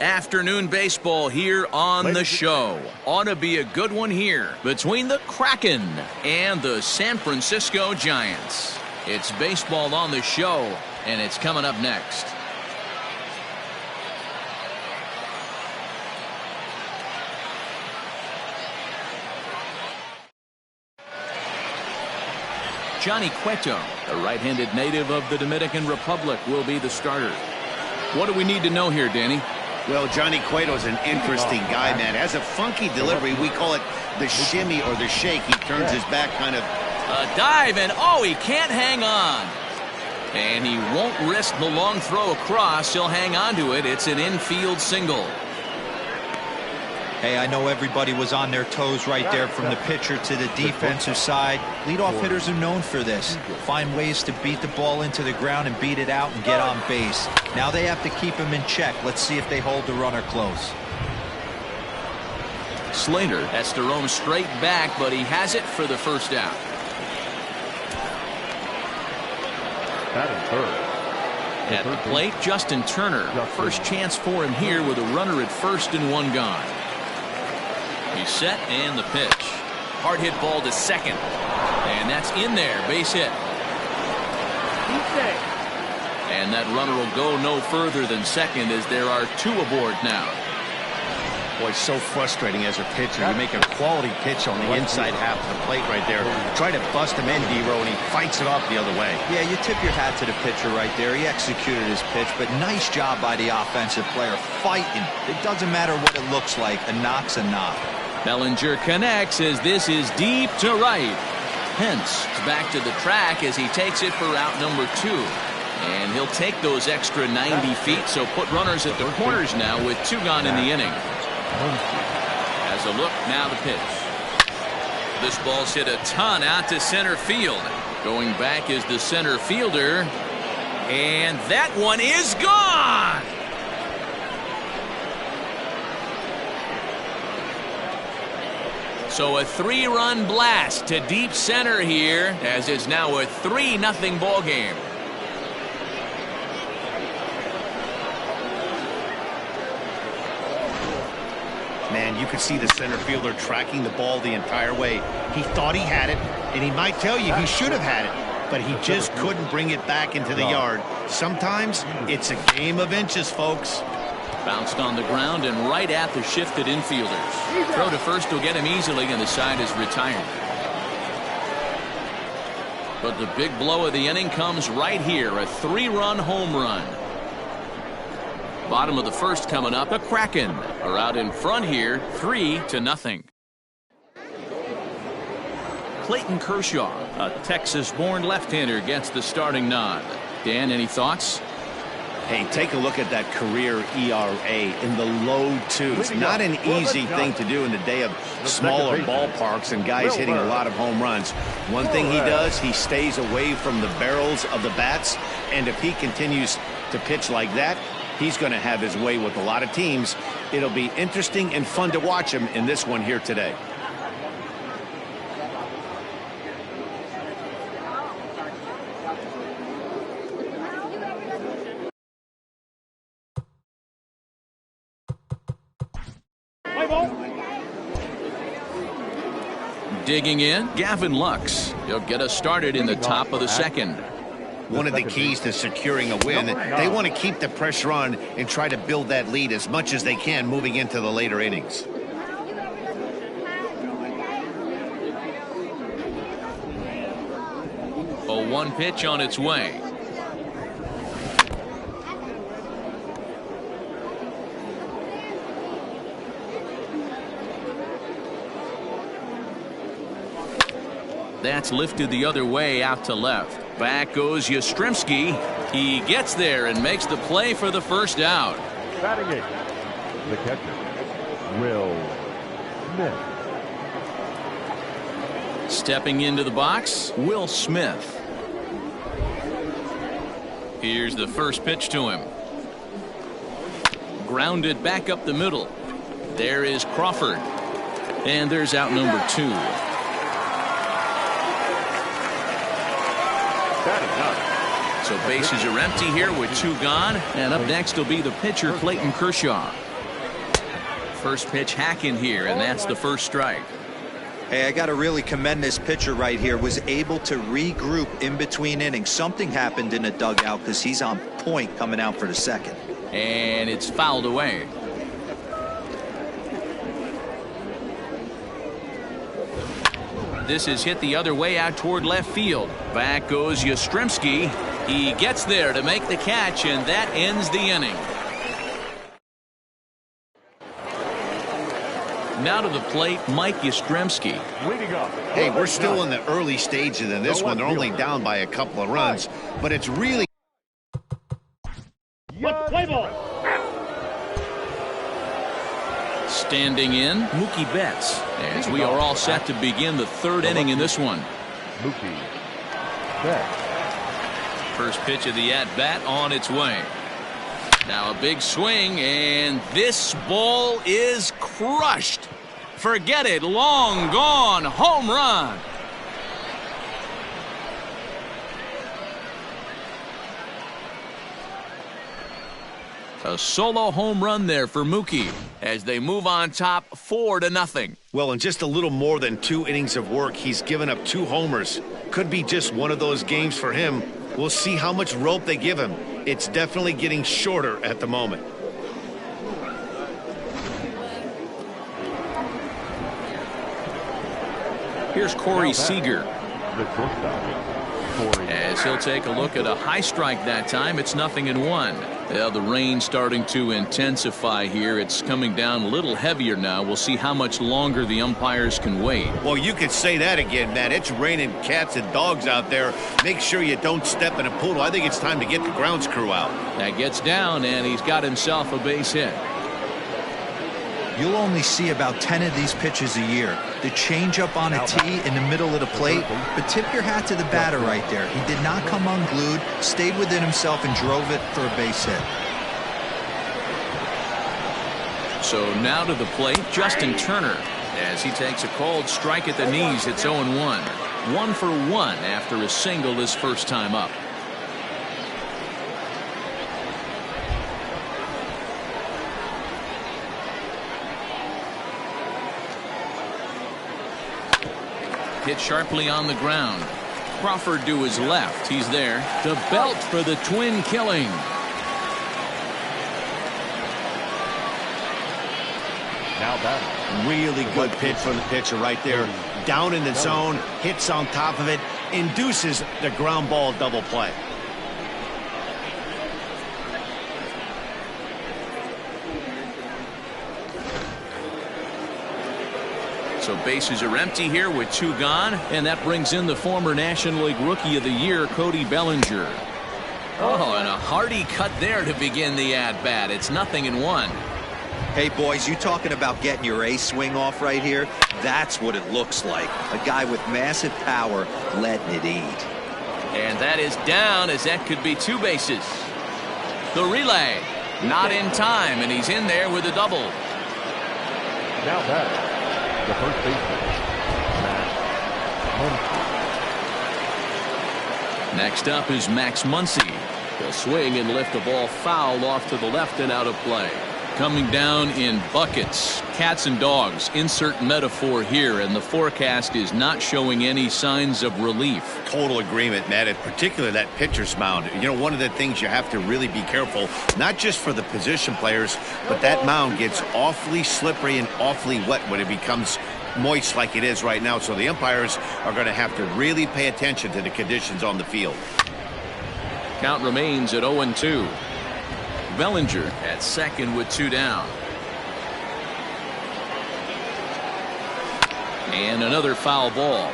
Afternoon baseball here on the show. Ought to be a good one here between the Kraken and the San Francisco Giants. It's baseball on the show, and it's coming up next. Johnny Cueto, a right-handed native of the Dominican Republic, will be the starter. What do we need to know here, Danny? Well, Johnny Cueto's an interesting guy, man. Has a funky delivery. We call it the shimmy or the shake. He turns his back kind of. A dive, and he can't hang on. And he won't risk the long throw across. He'll hang on to it. It's an infield single. Hey, I know everybody was on their toes right there from the pitcher to the defensive side. Leadoff hitters are known for this. Find ways to beat the ball into the ground and beat it out and get on base. Now they have to keep him in check. Let's see if they hold the runner close. Slater has to roam straight back, but he has it for the first out. At the plate, Justin Turner. First chance for him here with a runner at first and one gone. He's set, and the pitch. Hard hit ball to second. And that's in there. Base hit. And that runner will go no further than second as there are two aboard now. Boy, so frustrating as a pitcher. You make a quality pitch on the inside half of the plate right there. Try to bust him in, D-Row, and he fights it off the other way. Yeah, you tip your hat to the pitcher right there. He executed his pitch, but nice job by the offensive player fighting. It doesn't matter what it looks like. A knock's a knock. Bellinger connects as this is deep to right. Pence back to the track as he takes it for out number 2. And he'll take those extra 90 feet, so put runners at the corners now with 2 gone in the inning. As a look, now the pitch. This ball's hit a ton out to center field. Going back is the center fielder. And that one is gone! So a 3-run blast to deep center here, as it's now a 3-0 ball game. Man, you could see the center fielder tracking the ball the entire way. He thought he had it, and he might tell you he should have had it, but he just couldn't bring it back into the yard. Sometimes it's a game of inches, folks. Bounced on the ground and right at the shifted infielders. Throw to first will get him easily, and the side is retired. But the big blow of the inning comes right here, a 3-run home run. Bottom of the first coming up. The Kraken are out in front here, 3-0. Clayton Kershaw, a Texas-born left-hander, gets the starting nod. Dan, any thoughts? Hey, take a look at that career ERA in the low 2s. Not an easy thing to do in the day of smaller ballparks and guys hitting a lot of home runs. One thing he does, he stays away from the barrels of the bats, and if he continues to pitch like that, he's going to have his way with a lot of teams. It'll be interesting and fun to watch him in this one here today. Digging in, Gavin Lux. He'll get us started in the top of the second. One of the keys to securing a win, they want to keep the pressure on and try to build that lead as much as they can moving into the later innings. A 1 pitch on its way. That's lifted the other way out to left. Back goes Yastrzemski. He gets there and makes the play for the first out. Batting 8, the catcher, Will Smith. Stepping into the box, Will Smith. Here's the first pitch to him. Grounded back up the middle. There is Crawford. And there's out number 2. So bases are empty here with 2 gone. And up next will be the pitcher, Clayton Kershaw. First pitch hacking here, and that's the first strike. Hey, I got to really commend this pitcher right here. Was able to regroup in between innings. Something happened in the dugout because he's on point coming out for the second. And it's fouled away. This is hit the other way out toward left field. Back goes Yastrzemski. He gets there to make the catch, and that ends the inning. Now to the plate, Mike Yastrzemski. Hey, we're still in the early stages in this one. They're only down by a couple of runs, but it's really... Play ball. Standing in, Mookie Betts, as we are all set to begin the third inning in this one. Mookie Betts. First pitch of the at-bat on its way. Now a big swing, and this ball is crushed. Forget it, long gone, home run. A solo home run there for Mookie as they move on top 4-0. Well, in just a little more than 2 innings of work, he's given up 2 homers. Could be just one of those games for him. We'll see how much rope they give him. It's definitely getting shorter at the moment. Here's Corey Seager. The shortstop. As he'll take a look at a high strike that time. It's 0-1. Well, the rain's starting to intensify here. It's coming down a little heavier now. We'll see how much longer the umpires can wait. Well, you could say that again, Matt. It's raining cats and dogs out there. Make sure you don't step in a poodle. I think it's time to get the grounds crew out. That gets down, and he's got himself a base hit. You'll only see about 10 of these pitches a year. The changeup on a tee in the middle of the plate, but tip your hat to the batter right there. He did not come unglued, stayed within himself, and drove it for a base hit. So now to the plate, Justin Turner, as he takes a cold strike at the knees. It's 0-1. 1 for 1 after a single his first time up. Hit sharply on the ground. Crawford to his left. He's there. The belt for the twin killing. Now batting. Really good pitch from the pitcher right there. Down in the zone, hits on top of it, induces the ground ball double play. So bases are empty here with 2 gone, and that brings in the former National League Rookie of the Year, Cody Bellinger. Oh, and a hearty cut there to begin the at-bat. It's 0-1. Hey, boys, you talking about getting your ace swing off right here? That's what it looks like. A guy with massive power letting it eat. And that is down, as that could be 2 bases. The relay, not in time, and he's in there with a double. Now batting. The first baseman, Max Muncy. Next up is Max Muncy. He'll swing and lift the ball foul off to the left and out of play. Coming down in buckets. Cats and dogs. Insert metaphor here, and the forecast is not showing any signs of relief. Total agreement, Matt, in particular that pitcher's mound. You know, one of the things you have to really be careful, not just for the position players, but that mound gets awfully slippery and awfully wet when it becomes moist like it is right now. So the umpires are going to have to really pay attention to the conditions on the field. Count remains at 0-2. Bellinger at second with 2 down. And another foul ball.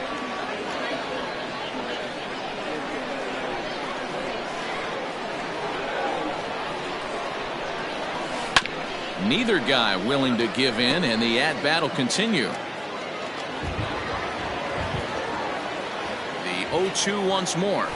Neither guy willing to give in, and the at-bat will continue. The 0-2 once more.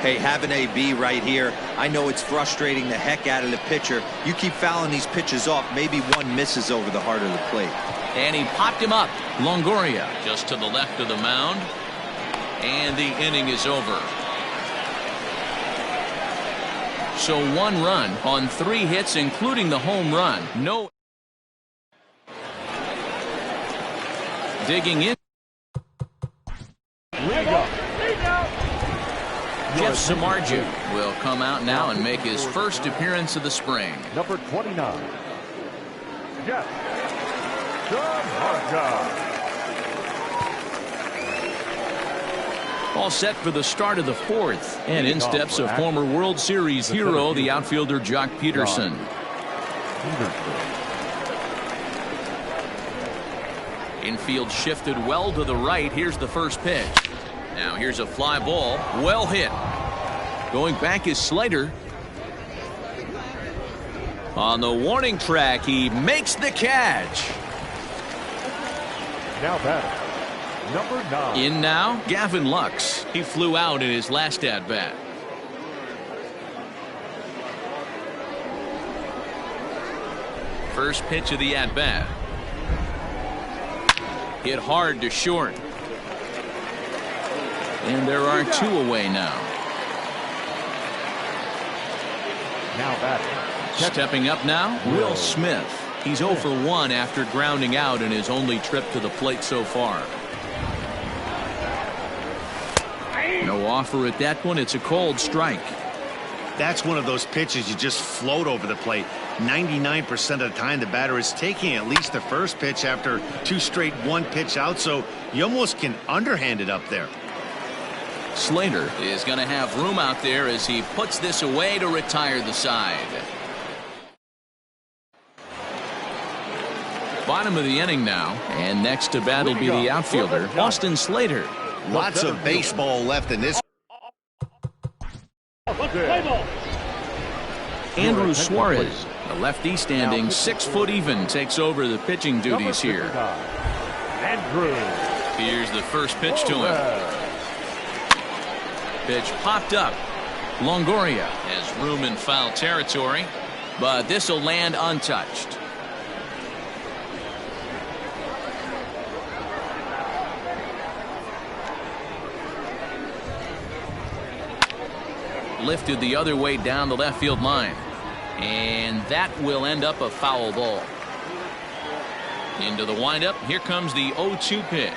Hey, have an AB right here. I know it's frustrating the heck out of the pitcher. You keep fouling these pitches off, maybe one misses over the heart of the plate. And he popped him up. Longoria just to the left of the mound. And the inning is over. So 1 run on 3 hits, including the home run. No. Digging in. Jeff Samardzija will come out now and make his first appearance of the spring. Number 29. Jeff Samardzija. All set for the start of the 4th. And in steps a former World Series hero, the outfielder Jock Peterson. Infield shifted well to the right. Here's the first pitch. Now here's a fly ball. Well hit. Going back is Slater. On the warning track, he makes the catch. Now batter, number 9. In now, Gavin Lux. He flew out in his last at-bat. First pitch of the at-bat. Hit hard to short. And there are 2 away now. Now batting. Stepping up now, Will Smith. He's 0 for 1 after grounding out in his only trip to the plate so far. No offer at that one. It's a cold strike. That's one of those pitches you just float over the plate. 99% of the time the batter is taking at least the first pitch after 2 straight 1-pitch out, so you almost can underhand it up there. Slater is going to have room out there as he puts this away to retire the side. Bottom of the inning now, and next to bat will be the outfielder, Austin Slater. Lots of baseball left in this. Andrew Suarez, the lefty standing 6 foot even, takes over the pitching duties here. Andrew. Here's the first pitch to him. Pitch popped up. Longoria has room in foul territory, but this will land untouched. Lifted the other way down the left field line, and that will end up a foul ball. Into the windup. Here comes the 0-2 pitch.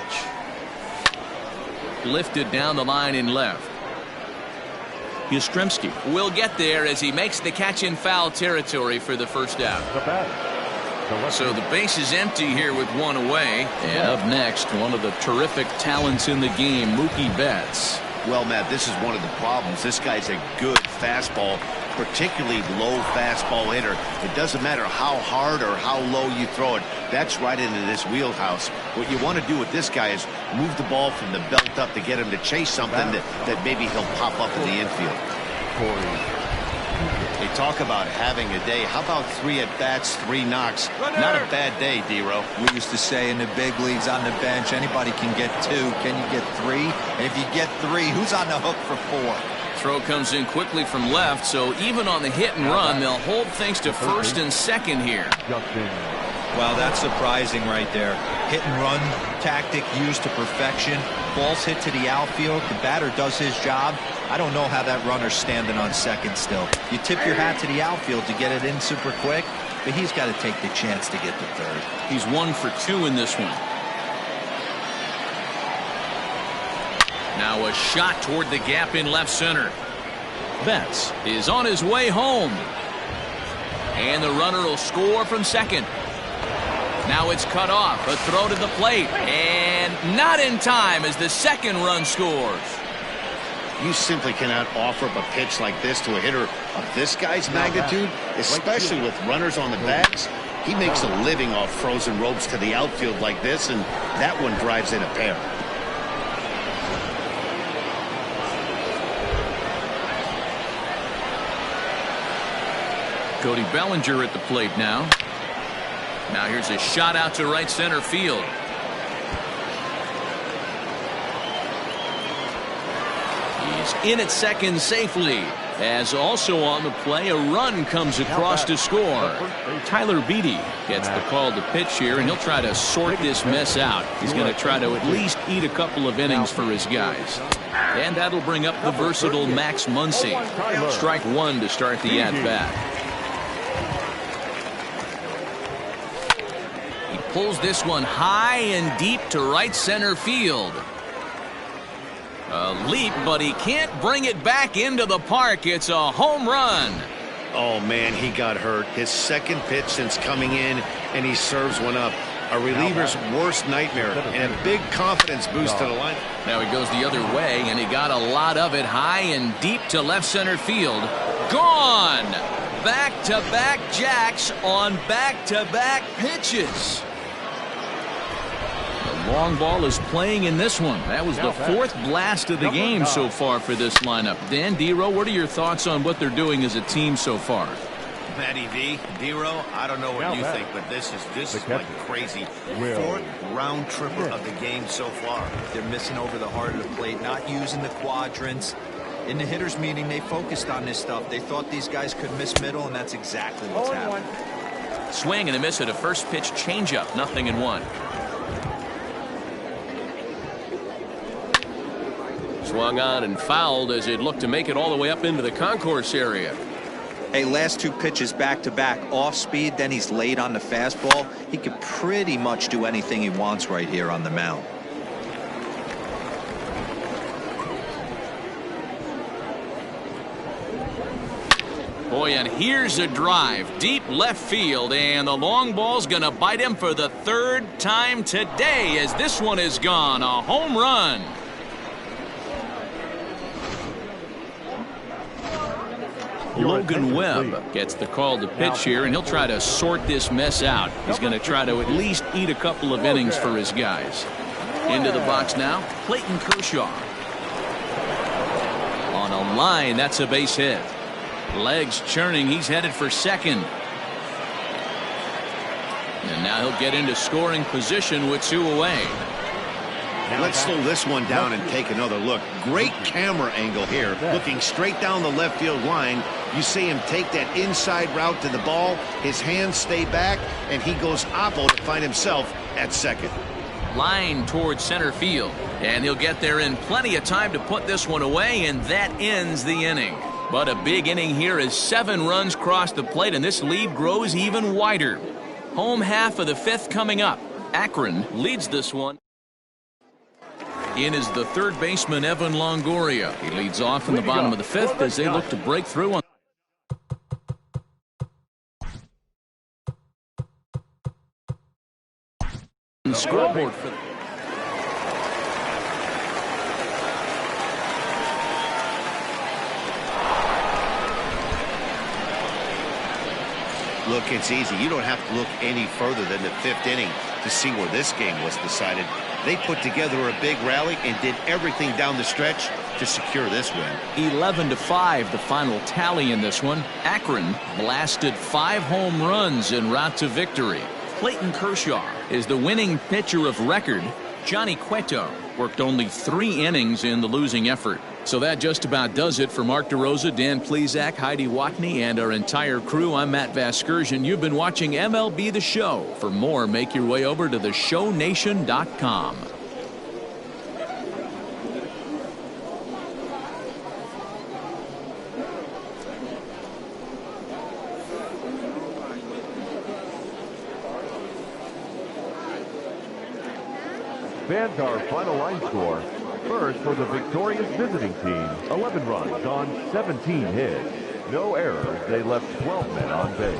Lifted down the line in left. Yastrzemski will get there as he makes the catch in foul territory for the first out. So the base is empty here with 1 away. And up next, one of the terrific talents in the game, Mookie Betts. Well, Matt, this is one of the problems. This guy's a good fastball, particularly low fastball hitter. It doesn't matter how hard or how low you throw it. That's right into this wheelhouse. What you want to do with this guy is move the ball from the belt up to get him to chase something that maybe he'll pop up in the infield. They talk about having a day. How about 3 at-bats, 3 knocks? Not a bad day, D-Row. We used to say in the big leagues on the bench, anybody can get 2. Can you get 3? And if you get 3, who's on the hook for 4? Throw comes in quickly from left, so even on the hit and run, they'll hold things to first and second here. Well, that's surprising right there. Hit and run tactic used to perfection. Balls hit to the outfield. The batter does his job. I don't know how that runner's standing on second still. You tip your hat to the outfield to get it in super quick, but he's got to take the chance to get to third. He's 1 for 2 in this one. Now a shot toward the gap in left center. Betts is on his way home. And the runner will score from second. Now it's cut off. A throw to the plate. And not in time as the second run scores. You simply cannot offer up a pitch like this to a hitter of this guy's magnitude, especially with runners on the bags. He makes a living off frozen ropes to the outfield like this, and that one drives in a pair. Cody Bellinger at the plate now. Now here's a shot out to right center field. He's in at second safely. As also on the play, a run comes across to score. Tyler Beatty gets the call to pitch here, and he'll try to sort this mess out. He's going to try to at least eat a couple of innings for his guys. And that'll bring up the versatile Max Muncy. Strike one to start the at-bat. He pulls this one high and deep to right center field. A leap, but he can't bring it back into the park. It's a home run. Oh, man, he got hurt. His second pitch since coming in, and he serves one up. A reliever's worst nightmare, and a big confidence boost to the line. Now he goes the other way, and he got a lot of it high and deep to left center field. Gone! Back-to-back jacks on back-to-back pitches. The long ball is playing in this one. That was the fourth blast of the game so far for this lineup. Dan, D-Row, what are your thoughts on what they're doing as a team so far? Matty V, D-Row, I don't know what you think, but this is like crazy. Fourth round tripper of the game so far. They're missing over the heart of the plate, not using the quadrants. In the hitters meeting, they focused on this stuff. They thought these guys could miss middle, and that's exactly what's happening. Swing and a miss at a first pitch changeup. 0-1. Swung on and fouled as it looked to make it all the way up into the concourse area. Hey, last two pitches back-to-back off speed, then he's late on the fastball. He could pretty much do anything he wants right here on the mound. Boy, and here's a drive. Deep left field, and the long ball's going to bite him for the third time today as this one is gone. A home run. Logan Webb gets the call to pitch here, and he'll try to sort this mess out. He's going to try to at least eat a couple of innings for his guys. Into the box now, Clayton Kershaw. On a line, that's a base hit. Legs churning, he's headed for second. And now he'll get into scoring position with two away. Let's slow this one down and take another look. Great camera angle here, looking straight down the left field line. You see him take that inside route to the ball. His hands stay back, and he goes oppo to find himself at second. Line towards center field, and he'll get there in plenty of time to put this one away, and that ends the inning. But a big inning here as 7 runs cross the plate, and this lead grows even wider. Home half of the 5th coming up. Akron leads this one. In is the third baseman, Evan Longoria. He leads off in the bottom of the 5th as they look to break through on the scoreboard for Look, it's easy. You don't have to look any further than the 5th inning to see where this game was decided. They put together a big rally and did everything down the stretch to secure this win. 11-5, the final tally in this one. Akron blasted 5 home runs en route to victory. Clayton Kershaw is the winning pitcher of record. Johnny Cueto worked only 3 innings in the losing effort. So that just about does it for Mark DeRosa, Dan Plesac, Heidi Watney, and our entire crew. I'm Matt Vasgersian. You've been watching MLB The Show. For more, make your way over to theshownation.com. Fans, our final line score. First for the victorious visiting team, 11 runs on 17 hits. No errors. They left 12 men on base.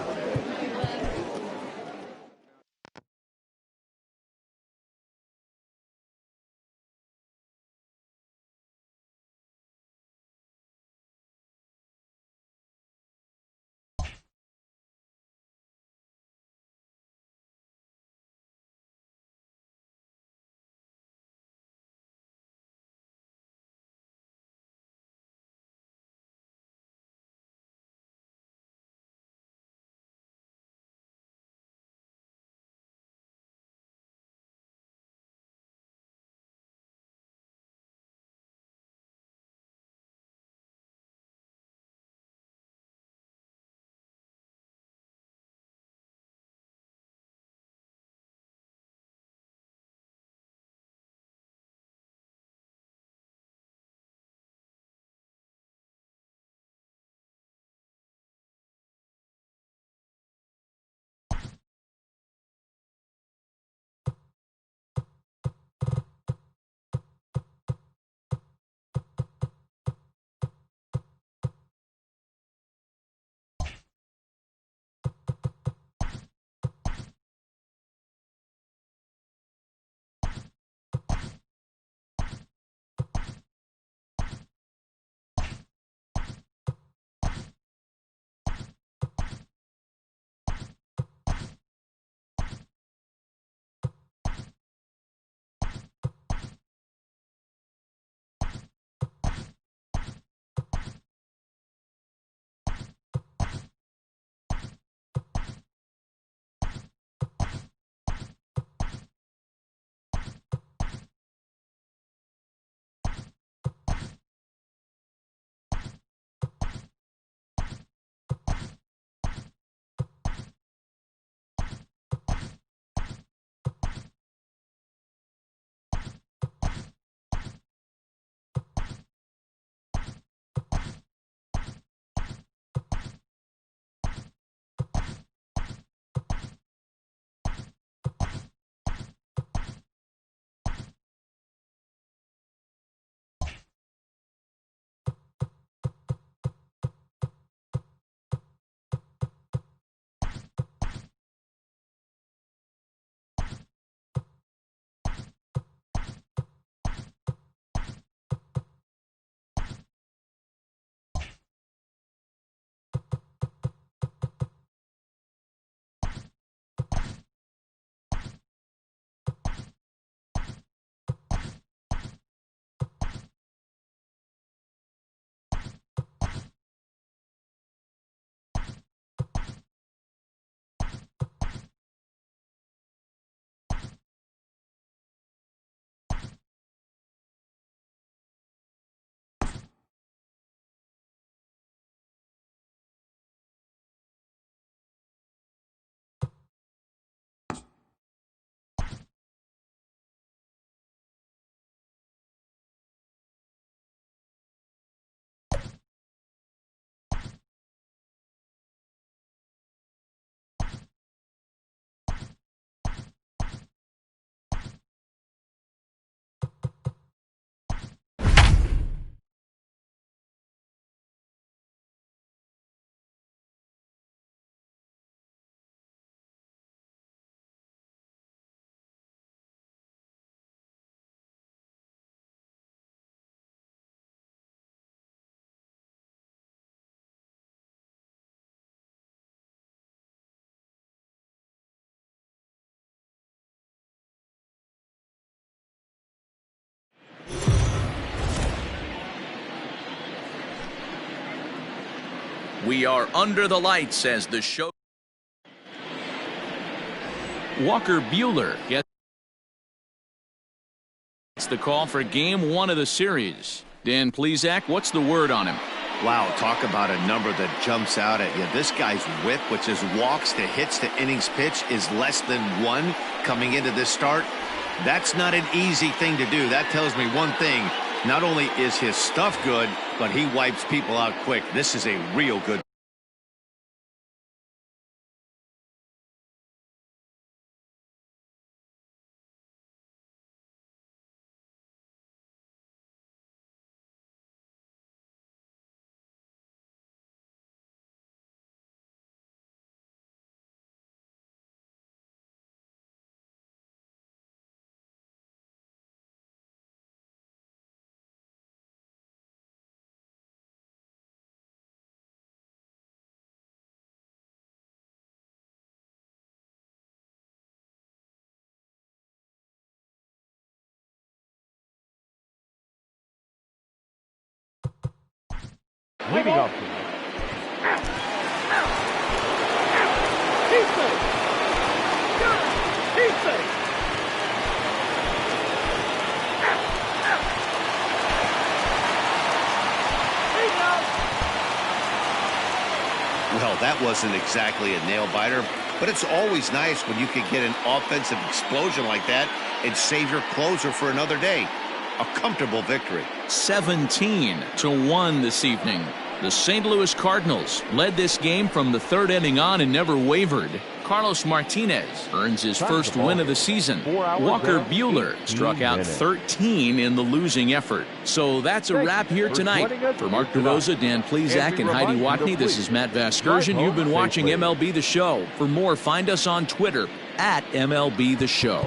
We are under the lights as the show. Walker Buehler gets the call for game 1 of the series. Dan Plesac, what's the word on him? Wow, talk about a number that jumps out at you. This guy's whip, which is walks to hits to innings pitch, is less than 1 coming into this start. That's not an easy thing to do. That tells me one thing. Not only is his stuff good, but he wipes people out quick. This is a real good. Leading off. Well, that wasn't exactly a nail-biter, but it's always nice when you can get an offensive explosion like that and save your closer for another day. A comfortable victory. 17-1 this evening. The St. Louis Cardinals led this game from the 3rd inning on and never wavered. Carlos Martinez earns his first win of the season. Walker Buehler struck out 13 in the losing effort. So that's a wrap here tonight. For Mark DeRosa, Dan Plesac, and Heidi Watney, this is Matt Vasgersian. You've been watching MLB The Show. For more, find us on Twitter at MLB The Show.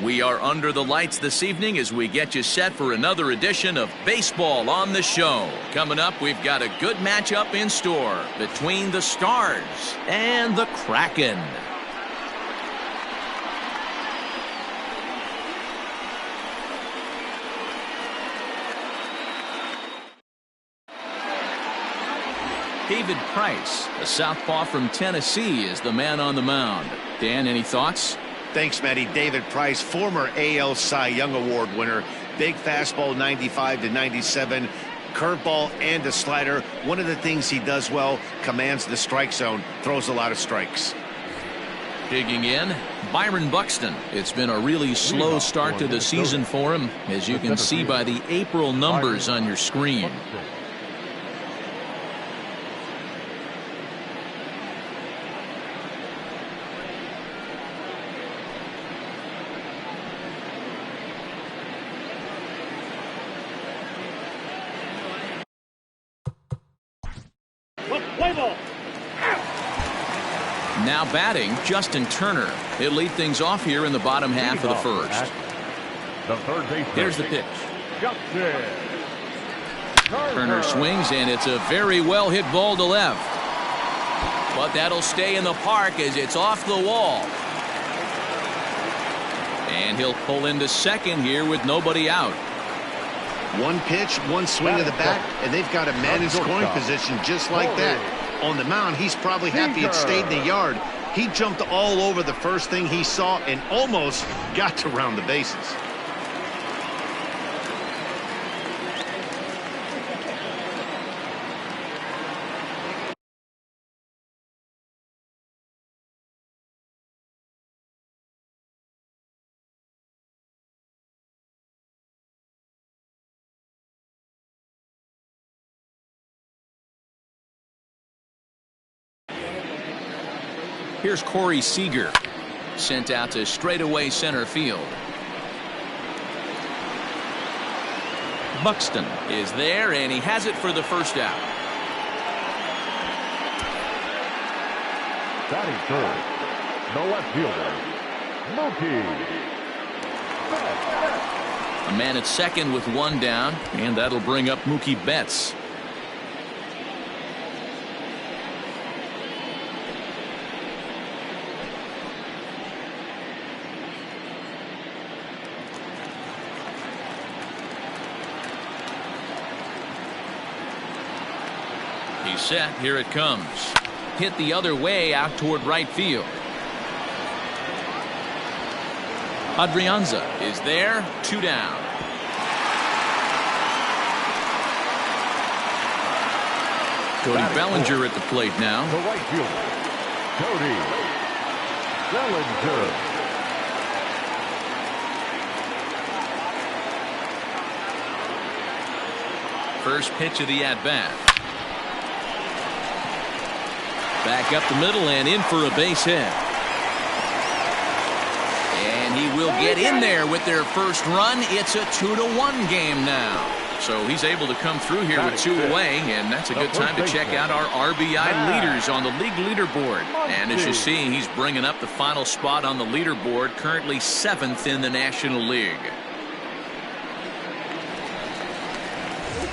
We are under the lights this evening as we get you set for another edition of Baseball on the Show. Coming up, we've got a good matchup in store between the Stars and the Kraken. David Price, a southpaw from Tennessee, is the man on the mound. Dan, any thoughts? Thanks, Matty. David Price, former AL Cy Young Award winner. Big fastball, 95 to 97. Curveball and a slider. One of the things he does well, commands the strike zone, throws a lot of strikes. Digging in, Byron Buxton. It's been a really slow start to the season for him, as you can see by the April numbers on your screen. Now batting, Justin Turner. He'll lead things off here in the bottom half of the first. Here's the pitch. Turner swings, and it's a very well hit ball to left. But that'll stay in the park as it's off the wall. And he'll pull into second here with nobody out. One pitch, one swing of the bat, and they've got a man in scoring position just like that. On the mound, he's probably happy it stayed in the yard. He jumped all over the first thing he saw and almost got to round the bases. Here's Corey Seager, sent out to straightaway center field. Buxton is there, and he has it for the first out. Batting third, the left fielder, Mookie. A man at second with one down, and that'll bring up Mookie Betts. He's set. Here it comes. Hit the other way out toward right field. Adrianza is there. 2 down. Cody Bellinger at the plate now. The right fielder, Cody Bellinger. First pitch of the at-bat. Back up the middle and in for a base hit. And he will get in there with their first run. It's a 2-1 game now. So he's able to come through here with 2 away, and that's a good time to check out our RBI leaders on the league leaderboard. And as you see, he's bringing up the final spot on the leaderboard, currently 7th in the National League.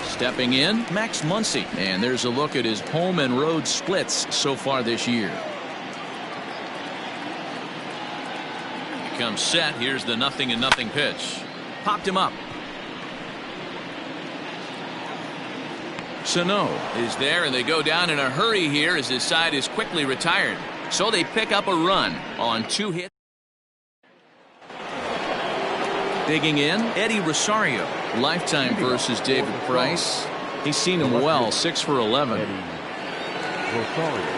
Stepping in, Max Muncy, and there's a look at his home and road splits so far this year. He comes set. Here's the 0-0 pitch. Popped him up. Sano is there, and they go down in a hurry here as his side is quickly retired. So they pick up a run on 2 hits. Digging in, Eddie Rosario. Lifetime versus David Price. He's seen him well, 6 for 11. Rosario.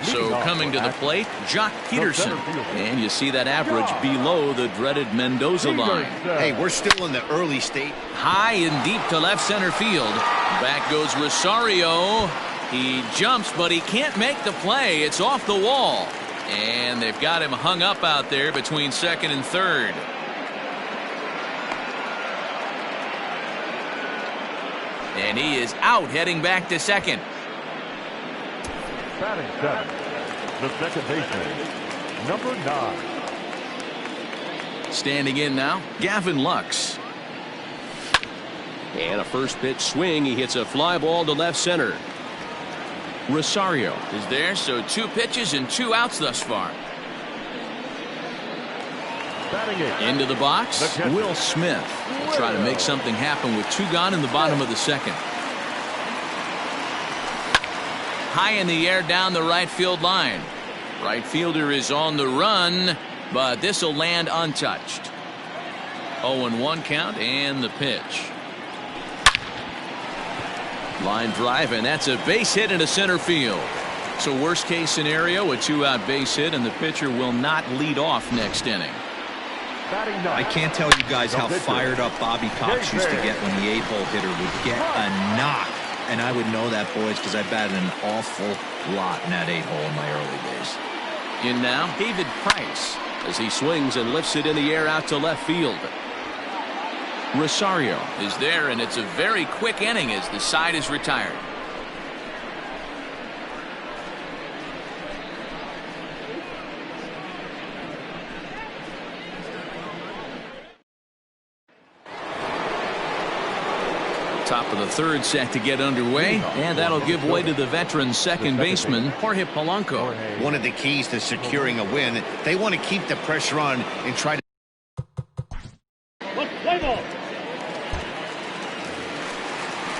So coming to the plate, Jock Peterson. And you see that average below the dreaded Mendoza line. Hey, we're still in the early state. High and deep to left center field. Back goes Rosario. He jumps, but he can't make the play. It's off the wall. And they've got him hung up out there between second and third. And he is out heading back to second. Batting seven, the second baseman, number 9. Standing in now, Gavin Lux. And a first pitch swing. He hits a fly ball to left center. Rosario is there, so 2 pitches and 2 outs thus far. Batting eight, Into the box, Will Smith will try to make something happen with 2 gone in the bottom of the second. High in the air down the right field line. Right fielder is on the run, but this will land untouched. 0-1 count and the pitch. Line drive, and that's a base hit into center field. So worst case scenario, a 2-out base hit, and the pitcher will not lead off next inning. I can't tell you guys how fired up Bobby Cox used to get when the 8-hole hitter would get a knock. And I would know that, boys, because I batted an awful lot in that 8-hole in my early days. In now, David Price, As he swings and lifts it in the air out to left field. Rosario is there, and it's a very quick inning as the side is retired. Top of the third set to get underway, and that'll give way to the veteran second baseman Jorge Polanco. One of the keys to securing a win, they want to keep the pressure on and try to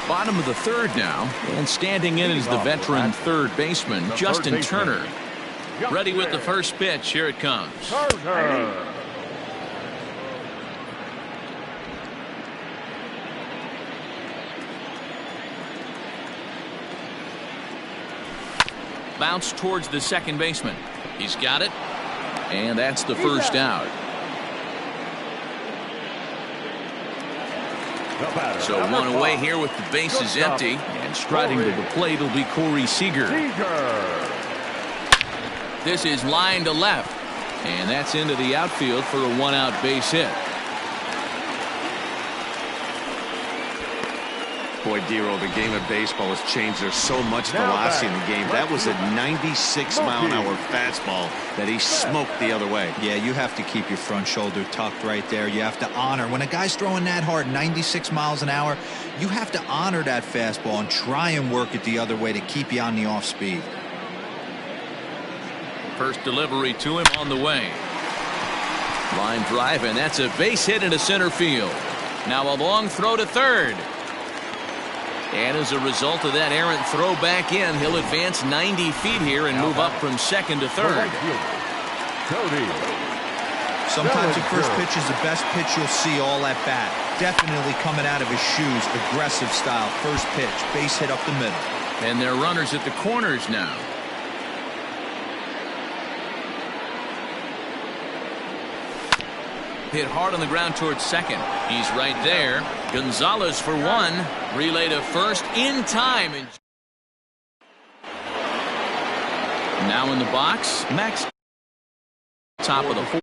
Bottom of the third now, and standing in is the veteran third baseman Justin Turner. Ready with the first pitch. Here it comes. Bounce towards the second baseman. He's got it, and that's the first out. So one away here with the bases empty, and striding to the plate will be Corey Seager. This is line to left, and that's into the outfield for a one-out base hit. Boy, Dero, the game of baseball has changed. There's so much velocity in the game. That was a 96-mile-an-hour fastball that he smoked the other way. Yeah, you have to keep your front shoulder tucked right there. You have to honor. When a guy's throwing that hard, 96 miles an hour, you have to honor that fastball and try and work it the other way to keep you on the off speed. First delivery to him on the way. Line drive, and that's a base hit into center field. Now a long throw to third. And as a result of that errant throw back in, he'll advance 90 feet here and move up from second to third. Sometimes the first pitch is the best pitch you'll see all at bat. Definitely coming out of his shoes, aggressive style. First pitch, base hit up the middle. And they're runners at the corners now. Hit hard on the ground towards second. He's right there. Gonzalez for one. Relay to first in time. Now in the box, Max. Top of the fourth.